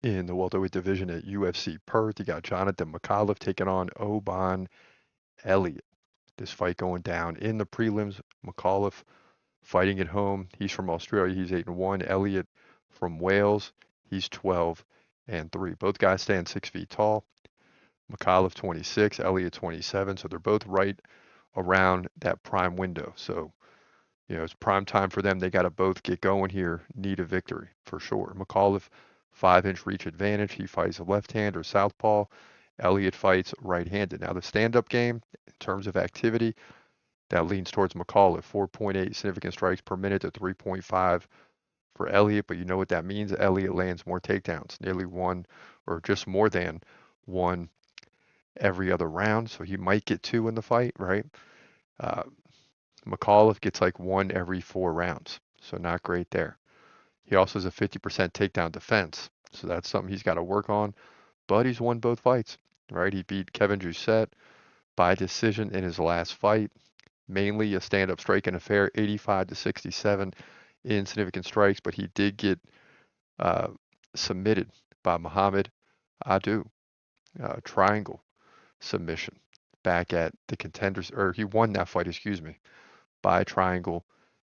In the welterweight division at UFC Perth, you got Jonathan Micallef taking on Oban Elliott. This fight going down in the prelims. Micallef fighting at home. He's from Australia. He's 8-1. Elliott from Wales. He's 12-3. Both guys stand 6 feet tall. Micallef 26, Elliott 27. So they're both right around that prime window. So it's prime time for them. They got to both get going here. Need a victory for sure. Micallef, 5-inch reach advantage. He fights a left hand or southpaw. Elliott fights right-handed. Now the stand-up game, in terms of activity, that leans towards Micallef. 4.8 significant strikes per minute to 3.5 for Elliott. But you know what that means? Elliott lands more takedowns, nearly one or just more than one every other round. So he might get two in the fight, right? Uh, Micallef gets like one every 4 rounds, so not great there. He also has a 50% takedown defense, so that's something he's got to work on. But he's won both fights, right? He beat Kevin Jousset by decision in his last fight, mainly a stand-up striking affair, 85-67 in significant strikes. But he did get uh, submitted by Muhammad Adu, triangle submission back at the contenders, or he won that fight, excuse me, by triangle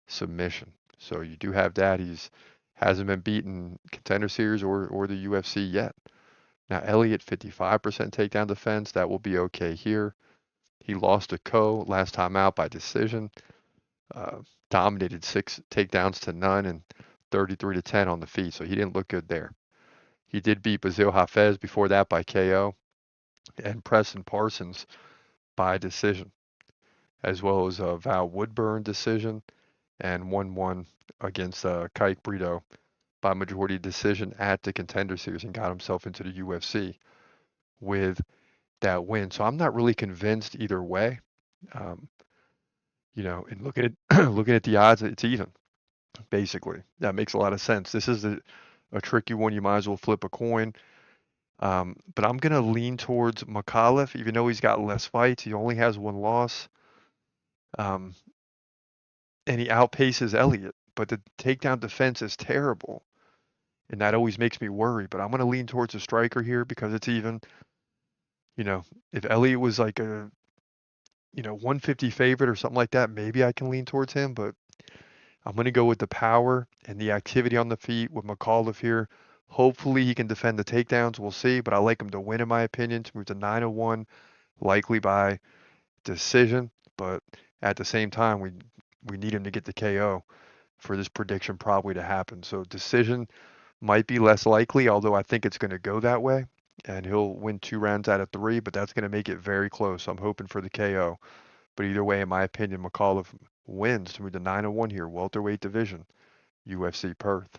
submission. So you do have that. He's hasn't been beaten contender series or the UFC yet. Now Elliott 55% takedown defense. That will be okay here. He lost to Ko last time out by decision. Uh, Dominated 6 takedowns to none and 33-10 on the feet. So he didn't look good there. He did beat Bazil Hafez before that by KO and Preston Parsons by decision, as well as a Val Woodburn decision and 1-1 against Kike Brito by majority decision at the Contender Series and got himself into the UFC with that win. So I'm not really convinced either way. Um, and looking at looking at the odds, it's even basically. That makes a lot of sense. This is a tricky one. You might as well flip a coin. But I'm gonna lean towards Micallef, even though he's got less fights. He only has one loss, um, and he outpaces Elliott. But the takedown defense is terrible. And that always makes me worry. But I'm going to lean towards a striker here because it's even. You know, if Elliott was like a 150 favorite or something like that, maybe I can lean towards him. But I'm going to go with the power and the activity on the feet with Micallef here. Hopefully he can defend the takedowns. We'll see. But I like him to win in my opinion to move to 9-1, likely by decision. But at the same time, we need him to get the KO for this prediction probably to happen. So decision might be less likely, although I think it's going to go that way. And he'll win 2 rounds out of 3, but that's going to make it very close. I'm hoping for the KO. But either way, in my opinion, Micallef wins to move to 9-1 here, welterweight division, UFC Perth.